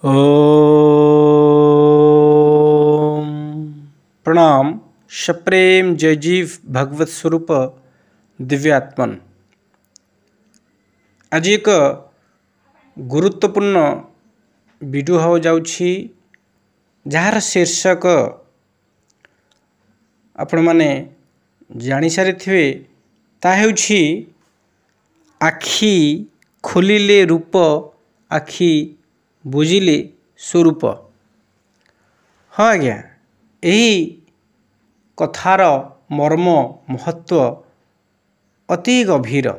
ओम प्रणाम। सप्रेम जयजीव भगवत स्वरूप दिव्यात्मन। आज एक गुरुत्वपूर्ण वीडियो हो जाउछि जार शीर्षक आपण माने जानि सारिथिबे ता हेउछि आखि खोलिले रूप आखि बुझिले स्वरूप। हाँ आज्ञा, यही कथार मर्म महत्व अति गभीर।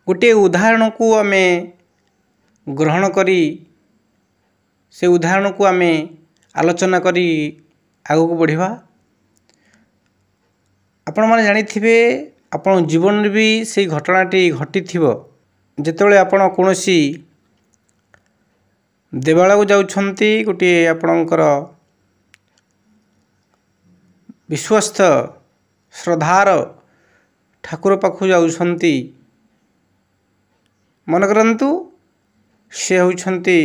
गोटे उदाहरण को आमे ग्रहण करी से उदाहरण को आमे आलोचना करी आगो को बढ़िबा। आपण माने जानिथिबे आपण जीवन रे भी से घटनाटी घटिथिबो जेतेबेले आपण कोनोसी देवाला को जाउछंती गोटे आपणकर विश्वस्त श्रद्धार ठाकुर पाखु जाउछंती। मन करंतु से होउछंती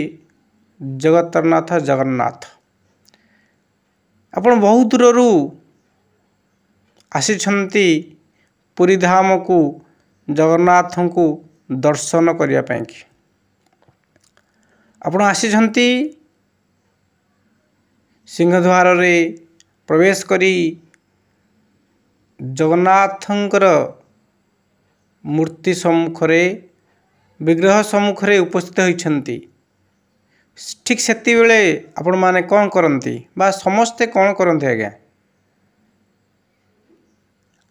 जगतरनाथ जगन्नाथ। आपण बहुत दूररू आसीछंती पुरी धाम को जगन्नाथ को दर्शन करिया ପାଇଁ कि आपण आसीछंती सिंहद्वार रे प्रवेश करी जगन्नाथंकर मूर्ति सम्मुखरे विग्रह सम्मुखरे उपस्थित होइछंती। ठीक सेति बेले आपण माने कोन करंती बा समस्ते कोन करंती आज्ञा,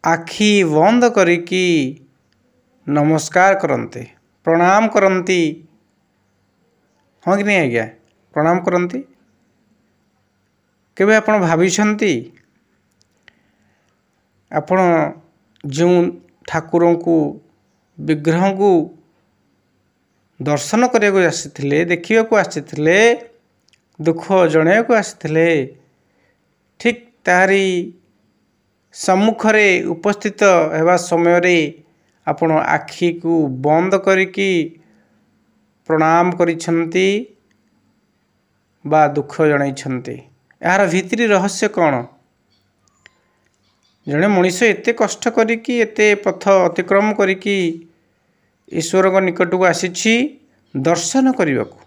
आखि बंद करिकी नमस्कार करंती, प्रणाम करंती। हाँ कि नहीं आज्ञा, प्रणाम करंती। केबे आपण भाबिछंती आपण जो ठाकुरों को विग्रह को दर्शन करने को आसीथिले, देखिया को आसीथिले, दुख जणे को आसीथिले, ठीक तारी सम्मुखरे उपस्थित हेबा समय रे आपण आखि को बंद करिकी प्रणाम करिछंती बा दुख जणाइछंती। यार भितरी रहस्य कौन? जड़े मनीष एते कष्ट करिकी एते पथ अतिक्रम करिकी ईश्वर को निकट को आसीछि दर्शन करने को,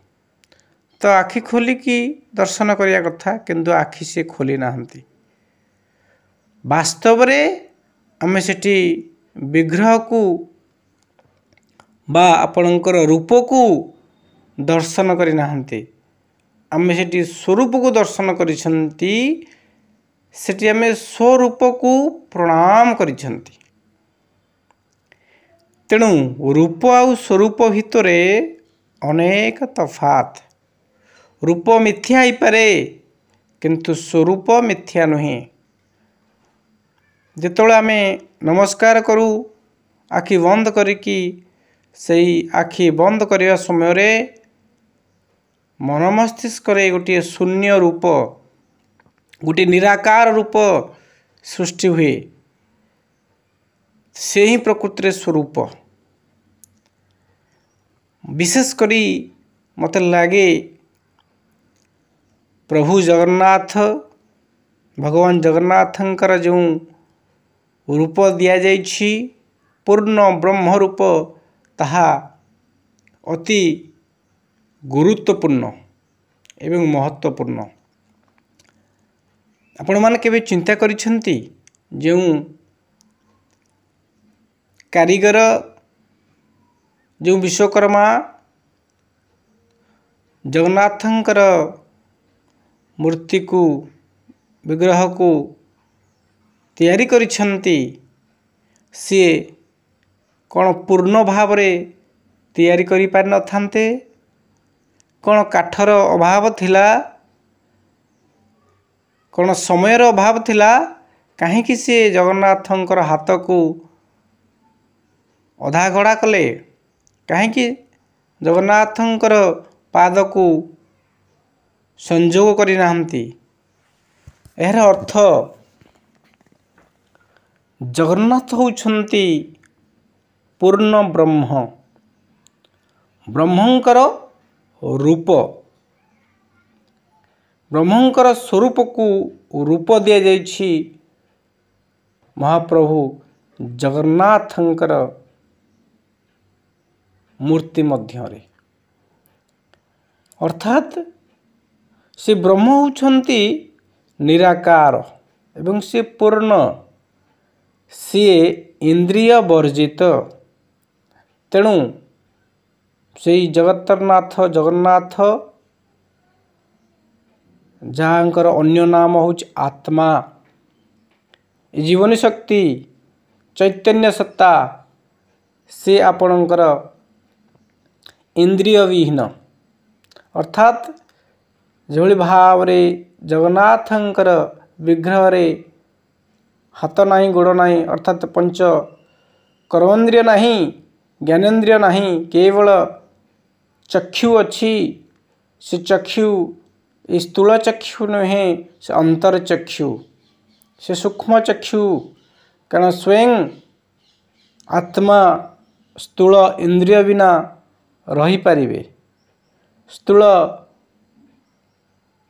तो आखि खोलिकी दर्शन करिया कथा, किंतु आखि से खोली नाहंती। वास्तव रे आमे सेठी विग्रह को बा आपणकर रूप को दर्शन करि नाहंती, आमे सेठी स्वरूप को दर्शन करिसंती। सेठी आमे स्वरूप को प्रणाम करिसंती। तेणु रूप आउ स्वरूप भितरे अनेक तफात। रूप मिथ्या ही पारे किंतु स्वरूप मिथ्या नुहे। जेतोळे आमे नमस्कार करू आखि बंद करिकी सही आखि बंद करिया समय रे मन मस्तिष्क रे गोटे शून्य रूप, गोटे निराकार रूप सृष्टि हुए। से ही प्रकृति रे स्वरूप। विशेष करी मते लागे प्रभु जगन्नाथ भगवान जगन्नाथंकर जो रूप दिया जाइछि पूर्ण ब्रह्म रूप, ताहा अति गुरुत्वपूर्ण एवं महत्वपूर्ण। आपण माने केबे चिंता करिसंती जो कारीगर जो विश्वकर्मा जगन्नाथंकर मूर्ति को विग्रह को तैयारी करिसंती, सी कौन पूर्ण भाव रे तैयारी करि पार न थांते? कौन काठर अभाव थिला? कौन समयर अभाव थिला? कहीं से जगन्नाथंकर हाथ को अधा गड़ा कले? कहीं जगन्नाथंकर पाद को संजोग करि नाहंती? एहर अर्थ जगन्नाथ होउछंती पूर्ण ब्रह्म। ब्रह्मंकर रूप। ब्रह्मंकर स्वरूप को रूप दिया जाइछि महाप्रभु जगन्नाथंकर मूर्ति मध्यरे। अर्थात से ब्रह्म होउछंती निराकार एवं से पूर्ण, सी इंद्रिय वर्जित। तेणु से जगतरनाथ जगन्नाथ जहाँकर अन्य नाम होउछ आत्मा, जीवनी शक्ति चैतन्य सत्ता, से आपणकर इंद्रिय विहीन। अर्थात जो भाव जगन्नाथंकर विग्रह रे हाथ नहीं गोड़ नहीं, अर्थात पंच कर्मेंद्रिय नहीं, ज्ञानेन्द्रिय नहीं, केवल चक्षु अच्छी। से चक्षु स्थूल चक्षु नुहे, से अंतर चक्षु, से सूक्ष्म चक्षु। कारण स्वयं आत्मा स्थूल इंद्रिय बिना रही पारिबे, स्थूल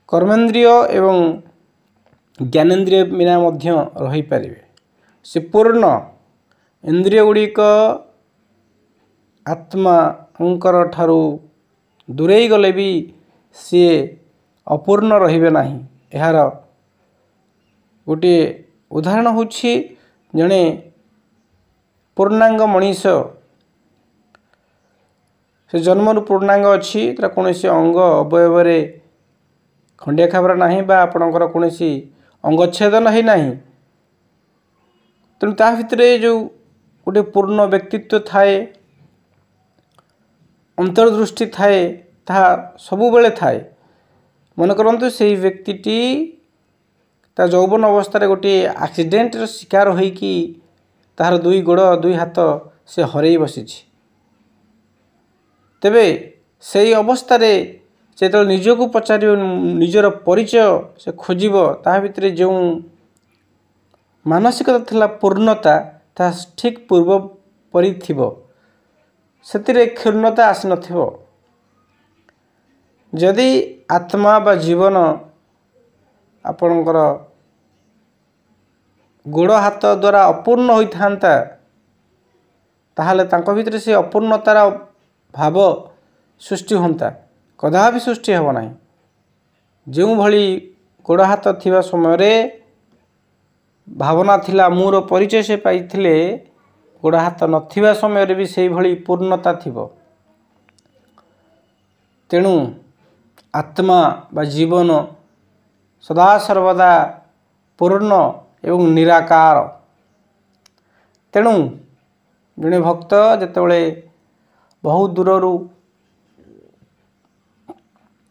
कर्मेंद्रिय एवं ज्ञानेन्द्रिय बिना मध्य रही पारिबे। से पूर्ण इंद्रिय गुड़िक आत्मा अंकर ठारू दूरेई गले भी सी अपूर्ण रहिबे नाही। यार गोटे उदाहरण होछि जणे पूर्णांग मनीष, से जन्मरु पूर्णांग अच्छी, तर कौन सी अंग अवयव खंडिया खाबर ना बा आपणकर कौन अंगच्छेदन है ना। तेणु ता भितर जो गोटे पूर्ण व्यक्तित्व थाए, अंतर्दृष्टि थाए, ताहा सबु बेले थाए। मन करंतु से व्यक्तिटी ता यौवन अवस्था गोटे एक्सीडेंट शिकार होइकी तार दुई गोड़ दुई हाथ से हरई बसी। तेबे से अवस्था से तो निजको पचार निजर परिचय से खोजिब, ता भितर जो मानसिकता थिला पूर्णता ता ठीक पूर्व परि थिबो, सेतिरे क्षुण्णता आसी नथिबो। यदि आत्मा बा जीवन आपणकर गोड़ हाथ द्वारा अपूर्ण होइथांता, ताहले तांको भितर से अपूर्णतार भाव सृष्टि होता, कदापि सृष्टि हेब नाही। जो भली गोड़ हाथ थिबा समय रे भावना थिला मूर परिचय से पाइथिले, गोड़ हाथ नथिबा समय रे भी सेही भली पूर्णता थिबो। तेणु आत्मा बा जीवन सदा सर्वदा पूर्ण एवं निराकार। तेणु जड़े भक्त जेतेबेले बहुत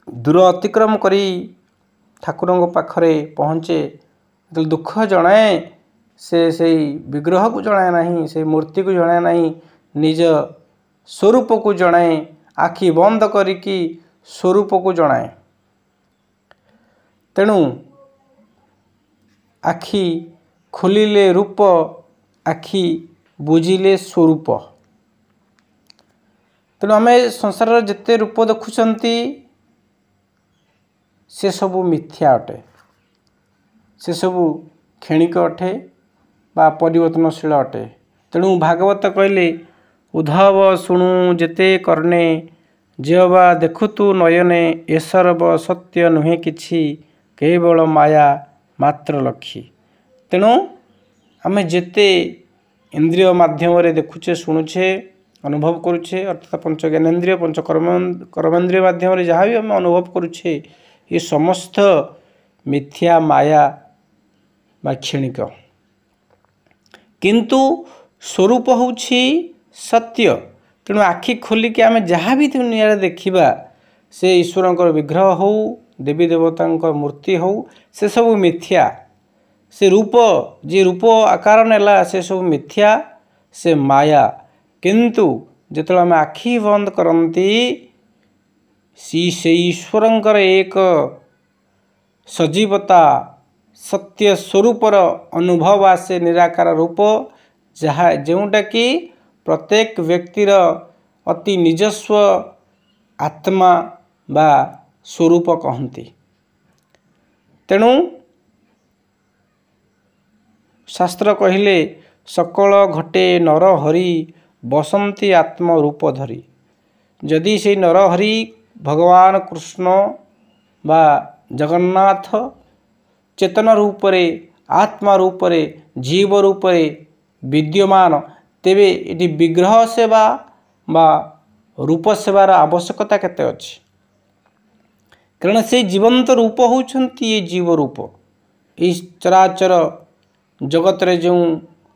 दूर अतिक्रम करी ठाकुरंग पाखरे पहुँचे, तो दुख जनाए से विग्रह को जनाए नहीं, से मूर्ति को जनाए नहीं, निज स्वरूप को जनाए, आखि बंद करिकी स्वरूप को जनाए। तेणु आखि खोलिले रूप, आखि बुझिले स्वरूप। तेणु आम संसार जिते रूप देखुंती से सबू मिथ्या अटे, से सबू क्षणिक अटे बा परिवर्तनशील अटे। तेणु भागवत कहले उद्धव शुणु जेते करने, जेवा देखुतु नयने, ए सर्व सत्य नुहे किछि, केवल माया मात्र लक्षी। तेणु आम जेते इंद्रिय माध्यम रे देखुचे शुणुचे अनुभव करुचे, अर्थात पंच ज्ञानेन्द्रिय पंच कर्मेंद्रिय माध्यम रे जहाँ भी आम अनुभव करुचे, ये समस्त मिथ्या माया बा क्षणिक। किंतु स्वरूप होउछि सत्य। तेणु आखि खोलिकी आम जहाँ भी दुनिया देखिबा, से ईश्वरंकर विग्रह हो, देवी देवतांकर मूर्ति हो, से सब मिथ्या। से रूप जे रूप आकार नेला से सब मिथ्या, से माया। किंतु जिते आम आखि बंद करती, से ईश्वरंकर एक सजीवता सत्य स्वरूपर अनुभव आसे, निराकार रूप, जहाँ जोटा कि प्रत्येक व्यक्तिर अति निजस्व आत्मा ବା ସ୍ୱରୂପ କହନ୍ତି। ତେଣୁ ଶାସ୍ତ୍ର କହିଲେ ସକଳ ଘଟେ ନର ହରି ବସନ୍ତି ଆତ୍ମ ରୂପ ଧରି। ଯଦି ସେଇ ନରହରି ଭଗବାନ କୃଷ୍ଣ ବା ଜଗନ୍ନାଥ ଚେତନ ରୂପରେ ଆତ୍ମା ରୂପରେ ଜୀବ ରୂପରେ ବିଦ୍ୟମାନ, ତେବେ ଏଠି ବିଗ୍ରହ ସେବା ବା ରୂପ ସେବାର ଆବଶ୍ୟକତା କେତେ ଅଛି? କାରଣ ସେ ଜୀବନ୍ତ ରୂପ ହେଉଛନ୍ତି ଏ ଜୀବ ରୂପ। ଏହି ଚରାଚର ଜଗତରେ ଯେଉଁ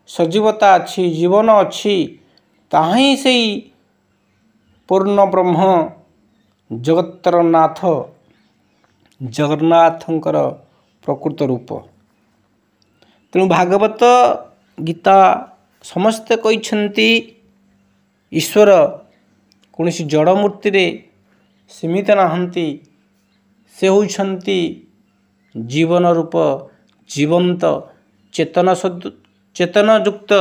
ସଜୀବତା ଅଛି, ଜୀବନ ଅଛି, ତାହା ହିଁ ସେଇ ପୂର୍ଣ୍ଣ ବ୍ରହ୍ମ ଜଗତର ନାଥ ଜଗନ୍ନାଥଙ୍କର ପ୍ରକୃତ ରୂପ। ତେଣୁ ଭାଗବତ ଗୀତା ସମସ୍ତେ କହିଛନ୍ତି ଈଶ୍ୱର କୌଣସି ଜଡ଼ ମୂର୍ତ୍ତିରେ ସୀମିତ ନାହାନ୍ତି। ସେ ହେଉଛନ୍ତି ଜୀବନ ରୂପ, ଜୀବନ୍ତ ଚେତନଯୁକ୍ତ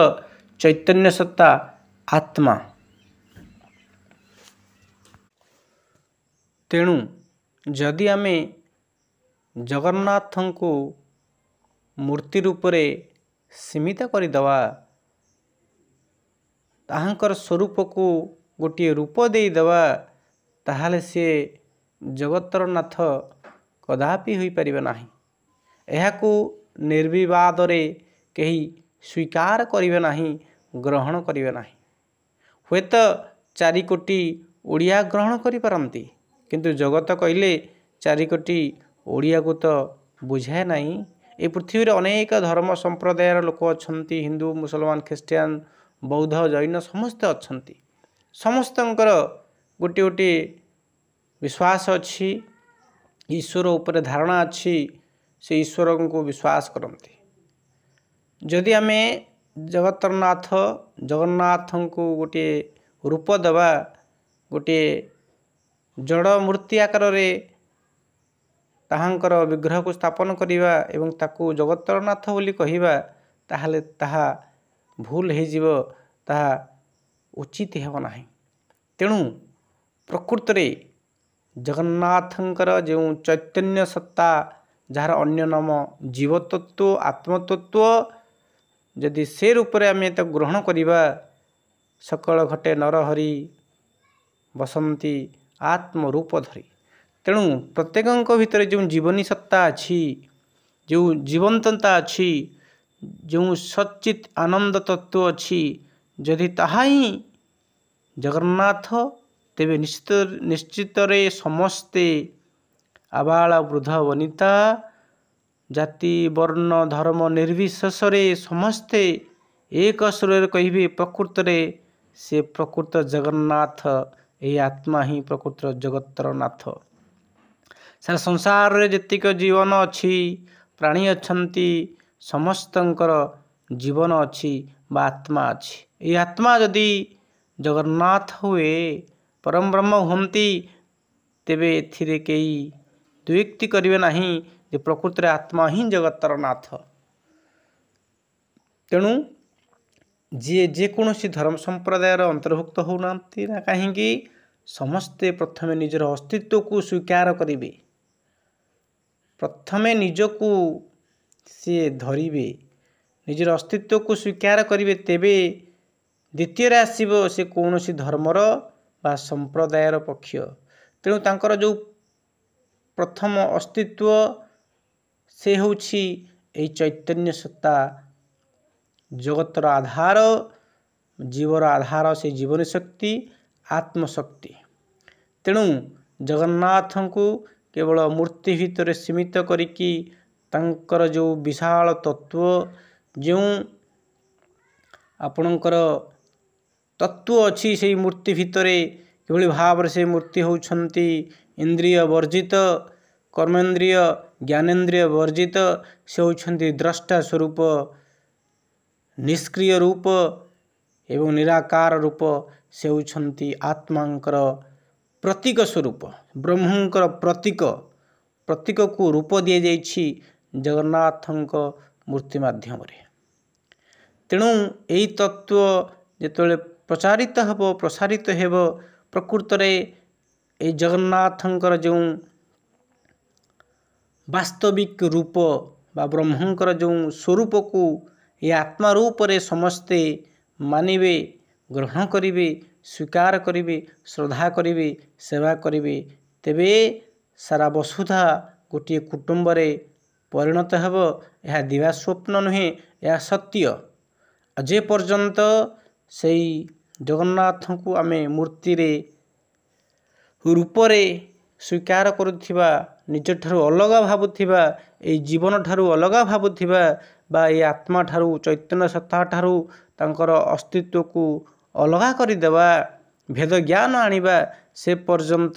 ଚୈତନ୍ୟ ସତ୍ତା ଆତ୍ମା। ତେଣୁ ଯଦି ଆମେ ଜଗନ୍ନାଥଙ୍କୁ ମୂର୍ତ୍ତି ରୂପରେ ସୀମିତ କରିଦେବା, ତାହାଙ୍କର ସ୍ୱରୂପକୁ ଗୋଟିଏ ରୂପ ଦେଇଦେବା, ତାହେଲେ ସିଏ ଜଗତର ନାଥ କଦାପି ହୋଇପାରିବ ନାହିଁ। ଏହାକୁ ନିର୍ବିବାଦରେ କେହି ସ୍ୱୀକାର କରିବେ ନାହିଁ, ଗ୍ରହଣ କରିବେ ନାହିଁ। ହୁଏତ 4 କୋଟି ଓଡ଼ିଆ ଗ୍ରହଣ କରିପାରନ୍ତି, କିନ୍ତୁ ଜଗତ କହିଲେ 4 କୋଟି ଓଡ଼ିଆକୁ ତ ବୁଝାଏ ନାହିଁ। ଏ ପୃଥିବୀରେ ଅନେକ ଧର୍ମ ସମ୍ପ୍ରଦାୟର ଲୋକ ଅଛନ୍ତି, ହିନ୍ଦୁ, ମୁସଲମାନ, ଖ୍ରୀଷ୍ଟିଆନ, ବୌଦ୍ଧ, ଜୈନ ସମସ୍ତେ ଅଛନ୍ତି। ସମସ୍ତଙ୍କର ଗୋଟିଏ ଗୋଟିଏ ବିଶ୍ୱାସ ଅଛି, ଈଶ୍ୱର ଉପରେ ଧାରଣା ଅଛି, ସେ ଈଶ୍ୱରଙ୍କୁ ବିଶ୍ୱାସ କରନ୍ତି। ଯଦି ଆମେ ଜଗତର ନାଥ ଜଗନ୍ନାଥଙ୍କୁ ଗୋଟିଏ ରୂପ ଦେବା, ଗୋଟିଏ ଜଡ଼ ମୂର୍ତ୍ତି ଆକାରରେ ତାହାଙ୍କର ବିଗ୍ରହକୁ ସ୍ଥାପନ କରିବା ଏବଂ ତାକୁ ଜଗତର ନାଥ ବୋଲି କହିବା, ତାହେଲେ ତାହା ଭୁଲ ହୋଇଯିବ, ତାହା ଉଚିତ ହେବ ନାହିଁ। ତେଣୁ ପ୍ରକୃତରେ ଜଗନ୍ନାଥଙ୍କର ଯେଉଁ ଚୈତନ୍ୟ ସତ୍ତା, ଯାହାର ଅନ୍ୟ ନାମ ଜୀବତତ୍ତ୍ୱ, ଆତ୍ମତତ୍ତ୍ୱ, ଯଦି ସେ ରୂପରେ ଆମେ ତାକୁ ଗ୍ରହଣ କରିବା, ସକଳ ଘଟେ ନରହରି ବସନ୍ତି ଆତ୍ମ ରୂପ ଧରି। ତେଣୁ ପ୍ରତ୍ୟେକଙ୍କ ଭିତରେ ଯେଉଁ ଜୀବନୀ ସତ୍ତା ଅଛି, ଯେଉଁ ଜୀବନ୍ତତା ଅଛି, ଯେଉଁ ସଚ୍ଚିତ ଆନନ୍ଦ ତତ୍ତ୍ୱ ଅଛି, ଯଦି ତାହା ହିଁ ଜଗନ୍ନାଥ, ତେବେ ନିଶ୍ଚିତରେ ସମସ୍ତେ ଆବାଳ ବୃଦ୍ଧ ବନିତା ଜାତି ବର୍ଣ୍ଣ ଧର୍ମ ନିର୍ବିଶେଷରେ ସମସ୍ତେ ଏକ ସୁରରେ କହିବେ ପ୍ରକୃତରେ ସେ ପ୍ରକୃତ ଜଗନ୍ନାଥ, ଏହି ଆତ୍ମା ହିଁ ପ୍ରକୃତ ଜଗତର ନାଥ। ସାରା ସଂସାରରେ ଯେତିକ ଜୀବନ ଅଛି, ପ୍ରାଣୀ ଅଛନ୍ତି, ସମସ୍ତଙ୍କର ଜୀବନ ଅଛି ବା ଆତ୍ମା ଅଛି। ଏହି ଆତ୍ମା ଯଦି ଜଗନ୍ନାଥ ହୁଏ, ପରମ ବ୍ରହ୍ମ ହୁଅନ୍ତି, ତେବେ ଏଥିରେ କେହି ଦ୍ୱିଉକ୍ତି କରିବେ ନାହିଁ ଯେ ପ୍ରକୃତରେ ଆତ୍ମା ହିଁ ଜଗତର ନାଥ। ତେଣୁ ଯିଏ ଯେକୌଣସି ଧର୍ମ ସମ୍ପ୍ରଦାୟର ଅନ୍ତର୍ଭୁକ୍ତ ହେଉନାହାନ୍ତି ନା କାହିଁକି, ସମସ୍ତେ ପ୍ରଥମେ ନିଜର ଅସ୍ତିତ୍ୱକୁ ସ୍ୱୀକାର କରିବେ। ପ୍ରଥମେ ନିଜକୁ ସିଏ ଧରିବେ, ନିଜର ଅସ୍ତିତ୍ୱକୁ ସ୍ୱୀକାର କରିବେ, ତେବେ ଦ୍ୱିତୀୟରେ ଆସିବ ସେ କୌଣସି ଧର୍ମର ବା ସମ୍ପ୍ରଦାୟର ପକ୍ଷ। ତେଣୁ ତାଙ୍କର ଯେଉଁ ପ୍ରଥମ ଅସ୍ତିତ୍ୱ, ସେ ହେଉଛି ଏହି ଚୈତନ୍ୟ ସତ୍ତା, ଜଗତର ଆଧାର, ଜୀବର ଆଧାର, ସେ ଜୀବନୀ ଶକ୍ତି, ଆତ୍ମଶକ୍ତି। ତେଣୁ ଜଗନ୍ନାଥଙ୍କୁ କେବଳ ମୂର୍ତ୍ତି ଭିତରେ ସୀମିତ କରିକି ତାଙ୍କର ଯେଉଁ ବିଶାଳ ତତ୍ତ୍ୱ, ଯେଉଁ ଆପଣଙ୍କର ତତ୍ତ୍ୱ ଅଛି ସେହି ମୂର୍ତ୍ତି ଭିତରେ, କିଭଳି ଭାବରେ ସେ ମୂର୍ତ୍ତି ହେଉଛନ୍ତି ଇନ୍ଦ୍ରିୟ ବର୍ଜିତ, କର୍ମେନ୍ଦ୍ରିୟ ଜ୍ଞାନେନ୍ଦ୍ରିୟ ବର୍ଜିତ, ସେ ହେଉଛନ୍ତି ଦ୍ରଷ୍ଟା ସ୍ୱରୂପ, ନିଷ୍କ୍ରିୟ ରୂପ ଏବଂ ନିରାକାର ରୂପ, ସେ ହେଉଛନ୍ତି ଆତ୍ମାଙ୍କର ପ୍ରତୀକ ସ୍ୱରୂପ, ବ୍ରହ୍ମଙ୍କର ପ୍ରତୀକକୁ ରୂପ ଦିଆଯାଇଛି ଜଗନ୍ନାଥଙ୍କ ମୂର୍ତ୍ତି ମାଧ୍ୟମରେ। ତେଣୁ ଏହି ତତ୍ତ୍ୱ ଯେତେବେଳେ ପ୍ରଚାରିତ ହେବ, ପ୍ରସାରିତ ହେବ, ପ୍ରକୃତରେ ये जगन्नाथंकर जो वास्तविक रूप बा ब्रह्मंकर जो स्वरूप को ये आत्मा रूप रे समस्ते मानिबे, ग्रहण करिवे, स्वीकार करिवे, श्रद्धा करिवे, सेवा करिवे, तेबे सारा वसुधा गोटे कुटुंब रे परिणत हेब। यह दिवा स्वप्न नुहे, यह सत्य। जे पर्यंत से जगन्नाथ को आमे मूर्ति रे रूप रे स्वीकार करुथिबा, निज ठारू अलग भावुथिबा, ए जीवन ठारू अलग भावुथिबा बा ए आत्मा ठारू चैतन्य सत्ता ठारू तांकर अस्तित्व को अलगा करिदेवा, भेद ज्ञान आनिबा, से पर्यंत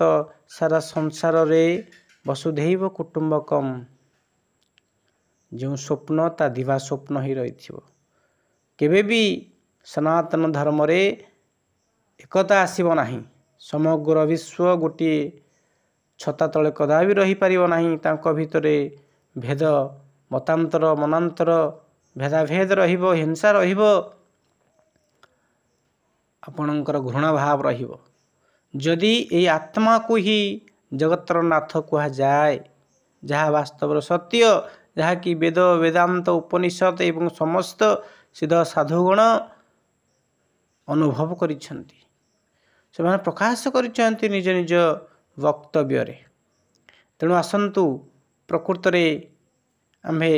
सारा संसार रे वसुधैव कुटुंबकम जो स्वप्न ता दिवा स्वप्न ही रही। केबे भी सनातन धर्म रे एकता आसीब नाही। समग्र विश्व गोटे छता तले कदा भी रही पारिब नाही। तांको भितरे भेद, मतांतर, मनांतर, भेदाभेद रहिबो, हिंसा रहिबो, आपणकर घृणा भाव रहिबो। जदि ए आत्मा को ही जगतर नाथ कहा जाए, जहाँ वास्तव सत्य, जहाँ कि वेद, वेदांत, उपनिषद एवं समस्त सिद्ध साधुगण अनुभव करिसेंती, से प्रकाश करिसेंती निज निज वक्तव्य रे। तेणु आसंतु प्रकृत रे आम्भे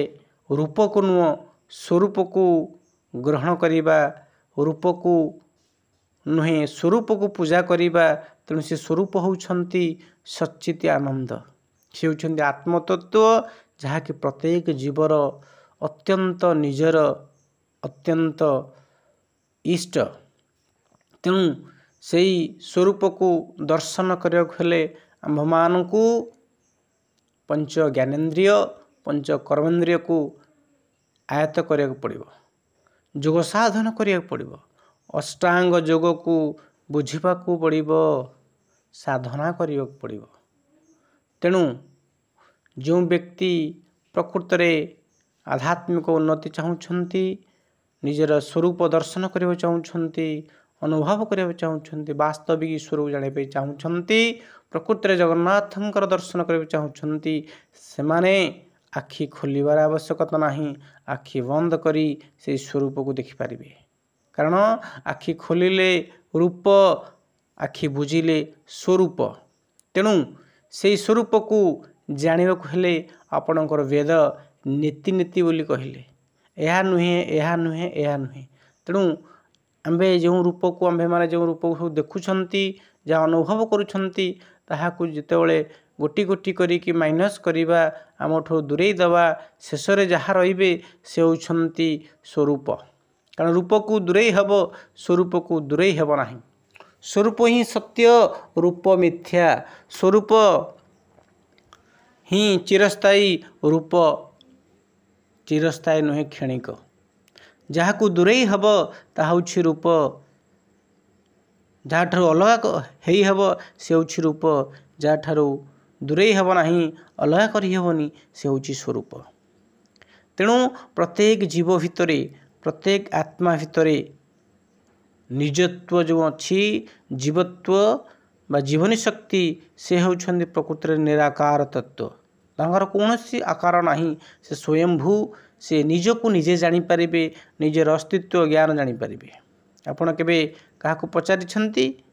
रूप को नुह स्वरूप को ग्रहण करिबा, रूप को नुहे स्वरूप को पूजा करिबा। तेणु से स्वरूप होउछंती सच्चित आनंद, से होउछंती आत्मतत्व, जहाँ कि प्रत्येक जीवर अत्यंत निजर अत्यंत इष्ट। तेणु से स्वरूप को दर्शन करने आम्भमान को पंच ज्ञानेन्द्रिय, पंच कर्मेन्द्रिय को आयत्त करिया पड़िबो, योग साधन करिया पड़िबो, अष्टांग योग को बुझिबा को पड़िबो, साधना करिया पड़िबो। तेणु जो व्यक्ति प्रकृत रे आध्यात्मिक उन्नति चाहूछंती, निजर स्वरूप दर्शन करिया चाहूछंती, अनुभव करिया चाहूछंती, वास्तविक ईश्वर को जानिबे चाहूछंती, प्रकृत रे जगन्नाथंकर दर्शन करिया चाहूछंती, सेमाने आखि खोलिबार आवश्यकता नाही। आखि बंद करी से स्वरूप को देखि पारिबे। कारण आखि खोलिले रूप, आखि बुझिले स्वरूप। तेणु से स्वरूप को जानिबाकु हेले आपणकर वेद नीति नीति बोली कहले, यह नुहे, यह नुहे, यह नुहे। तेणु आम्भे जो रूप को आम्भे माने जो रूप को देखुछंती, जहाँ अनुभव करुछंती, ताहाकु जेतेबेले गोटी गोटी करिकी माइनस करिबा, आमठो दूरेई दबा, शेष रे जहाँ रहिबे से होउछंती स्वरूप। कारण रूप को दूरेई हबो, स्वरूप को दूरेई हबो नाही। स्वरूप ही सत्य, रूप मिथ्या। स्वरूप ही चिरस्थायी, रूप चिरस्थायी नुहे, क्षणिक। जहाँ को दूरेई हबो ताहा होछि रूप, जहाँ ठारू अलग हेई हबो से होछि रूप, जहाँ ठारू दूरेई हबो नाही, अलग करि हबोनी, से होछि स्वरूप। तेणु प्रत्येक जीव भितरे, प्रत्येक आत्मा भितरे निजत्व जो अच्छी, जीवत्व बा जीवनी शक्ति, से होउछंती प्रकृत रे निराकार तत्व। तांकर कौनसी आकार नाही, से स्वयंभू, से निज को निजे जानी पारिबे, निजर अस्तित्व ज्ञान जानी पारिबे। आपण केबे काहाकु पचारिछंती,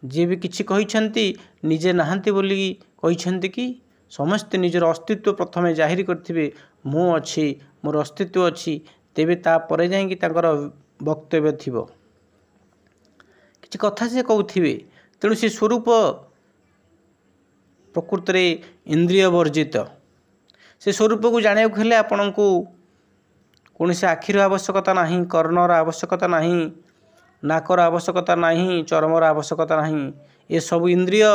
जे भी किछि कहिछंती, निजे नाहंती बोली कहिछंती कि? समस्त निजर अस्तित्व प्रथमे जाहिर करथिबे, मु अछि, मोर अस्तित्व अछि, तेबे ता परे जाईकि तांकर वक्तव्य थिबो, किछि कथा से कहउथिबे। तेणु से स्वरूप प्रकृत रे इंद्रिय वर्जित। से स्वरूप को जानिया हेले आपन को कौनसी आखिर आवश्यकता नहीं, कर्णर आवश्यकता नहीं, नाकर आवश्यकता नहीं, चर्मर आवश्यकता नहीं। ये सब इंद्रिय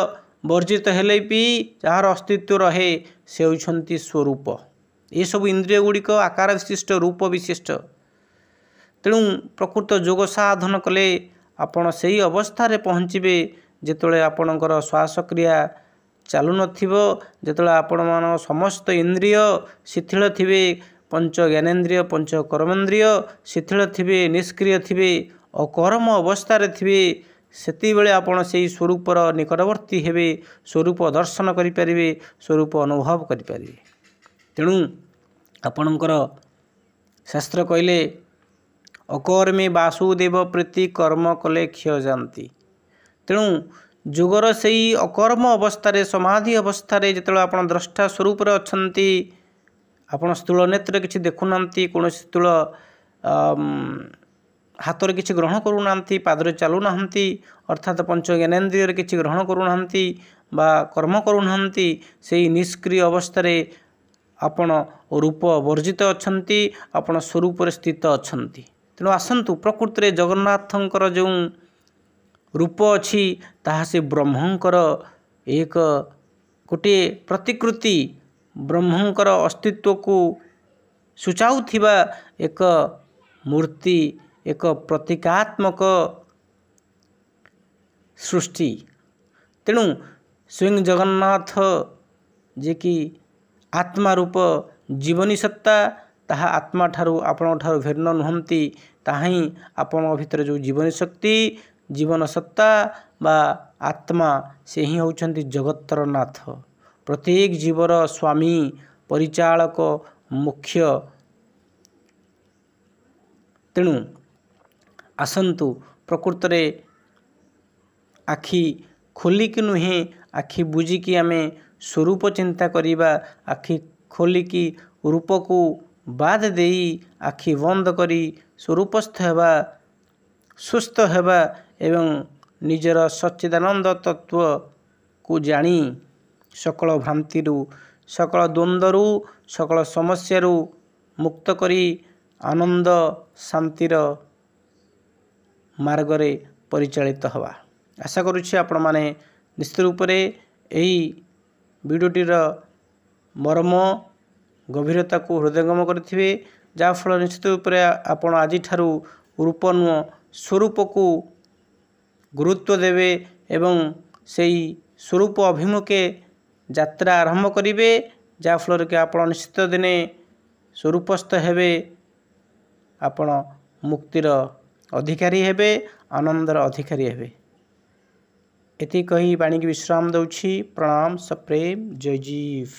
वर्जित हेले भी जार अस्तित्व रहे, से होइछंती स्वरूप। ये सब इंद्रिय गुड़िक आकार विशिष्ट, रूप विशिष्ट। तेणु प्रकृत योग साधन कले आपण से अवस्था रे पहुँचे जिते आपणकर श्वासक्रिया चालू नथिबो, जिते आपण मान समस्त इंद्रिय शिथिल थिबे, पंच ज्ञानेन्द्रिय, पंच कर्मेन्द्रिय शिथिल थिबे, निष्क्रिय थिबे, अकर्म अवस्था रे थिबे, ସେତିବେଳେ ଆପଣ ସେହି ସ୍ୱରୂପର ନିକଟବର୍ତ୍ତୀ ହେବେ, ସ୍ୱରୂପ ଦର୍ଶନ କରିପାରିବେ, ସ୍ୱରୂପ ଅନୁଭବ କରିପାରିବେ। ତେଣୁ ଆପଣଙ୍କର ଶାସ୍ତ୍ର କହିଲେ ଅକର୍ମେ ବାସୁଦେବ ପ୍ରୀତି କର୍ମ କଲେ କ୍ଷୟ ଯାଆନ୍ତି। ତେଣୁ ଯୋଗର ସେଇ ଅକର୍ମ ଅବସ୍ଥାରେ, ସମାଧି ଅବସ୍ଥାରେ ଯେତେବେଳେ ଆପଣ ଦ୍ରଷ୍ଟା ସ୍ୱରୂପରେ ଅଛନ୍ତି, ଆପଣ ସ୍ଥୂଳ ନେତ୍ରରେ କିଛି ଦେଖୁନାହାନ୍ତି, କୌଣସି ସ୍ଥୂଳ ହାତରେ କିଛି ଗ୍ରହଣ କରୁନାହାନ୍ତି, ପାଦରେ ଚାଲୁନାହାନ୍ତି, ଅର୍ଥାତ୍ ପଞ୍ଚ ଜ୍ଞାନେନ୍ଦ୍ରିୟରେ କିଛି ଗ୍ରହଣ କରୁନାହାନ୍ତି ବା କର୍ମ କରୁନାହାନ୍ତି, ସେହି ନିଷ୍କ୍ରିୟ ଅବସ୍ଥାରେ ଆପଣ ରୂପ ବର୍ଜିତ ଅଛନ୍ତି, ଆପଣ ସ୍ୱରୂପରେ ସ୍ଥିତ ଅଛନ୍ତି। ତେଣୁ ଆସନ୍ତୁ, ପ୍ରକୃତିରେ ଜଗନ୍ନାଥଙ୍କର ଯେଉଁ ରୂପ ଅଛି ତାହା ସେ ବ୍ରହ୍ମଙ୍କର ଗୋଟିଏ ପ୍ରତିକୃତି, ବ୍ରହ୍ମଙ୍କର ଅସ୍ତିତ୍ୱକୁ ସୂଚାଉଥିବା ଏକ ମୂର୍ତ୍ତି, ଏକ ପ୍ରତୀକାତ୍ମକ ସୃଷ୍ଟି। ତେଣୁ ସ୍ୱୟଂ ଜଗନ୍ନାଥ ଯିଏକି ଆତ୍ମା ରୂପ ଜୀବନୀ ସତ୍ତା, ତାହା ଆତ୍ମା ଠାରୁ ଆପଣଙ୍କ ଠାରୁ ଭିନ୍ନ ନୁହନ୍ତି। ତାହା ହିଁ ଆପଣଙ୍କ ଭିତରେ ଯେଉଁ ଜୀବନୀ ଶକ୍ତି, ଜୀବନ ସତ୍ତା ବା ଆତ୍ମା, ସେ ହିଁ ହେଉଛନ୍ତି ଜଗତର ନାଥ, ପ୍ରତ୍ୟେକ ଜୀବର ସ୍ୱାମୀ, ପରିଚାଳକ, ମୁଖ୍ୟ। ତେଣୁ ଆସନ୍ତୁ, ପ୍ରକୃତରେ ଆଖି ଖୋଲିକି ନୁହେଁ, ଆଖି ବୁଜିକି ଆମେ ସ୍ୱରୂପ ଚିନ୍ତା କରିବା। ଆଖି ଖୋଲିକି ରୂପକୁ ବାଦ ଦେଇ ଆଖି ବନ୍ଦ କରି ସ୍ୱରୂପସ୍ଥ ହେବା, ସୁସ୍ଥ ହେବା ଏବଂ ନିଜର ସଚ୍ଚିଦାନନ୍ଦ ତତ୍ତ୍ୱକୁ ଜାଣି ସକଳ ଭ୍ରାନ୍ତିରୁ, ସକଳ ଦ୍ୱନ୍ଦ୍ୱରୁ, ସକଳ ସମସ୍ୟାରୁ ମୁକ୍ତ କରି ଆନନ୍ଦ ଶାନ୍ତିର ମାର୍ଗରେ ପରିଚାଳିତ ହେବା। ଆଶା କରୁଛି ଆପଣମାନେ ନିଶ୍ଚିତ ରୂପରେ ଏହି ଭିଡ଼ିଓଟିର ମର୍ମ ଗଭୀରତାକୁ ହୃଦୟଙ୍ଗମ କରିଥିବେ, ଯାହାଫଳରେ ନିଶ୍ଚିତ ରୂପରେ ଆପଣ ଆଜିଠାରୁ ରୂପ ନୁହଁ ସ୍ୱରୂପକୁ ଗୁରୁତ୍ୱ ଦେବେ ଏବଂ ସେହି ସ୍ୱରୂପ ଅଭିମୁଖେ ଯାତ୍ରା ଆରମ୍ଭ କରିବେ, ଯାହାଫଳରେ କି ଆପଣ ନିଶ୍ଚିତ ଦିନେ ସ୍ୱରୂପସ୍ଥ ହେବେ, ଆପଣ ମୁକ୍ତିର ଅଧିକାରୀ ହେବେ, ଆନନ୍ଦର ଅଧିକାରୀ ହେବେ। ଏତିକି କହି ବାଣୀକି ବିଶ୍ରାମ ଦେଉଛି। ପ୍ରଣାମ, ସପ୍ରେମ, ଜୟ ଜୀବ।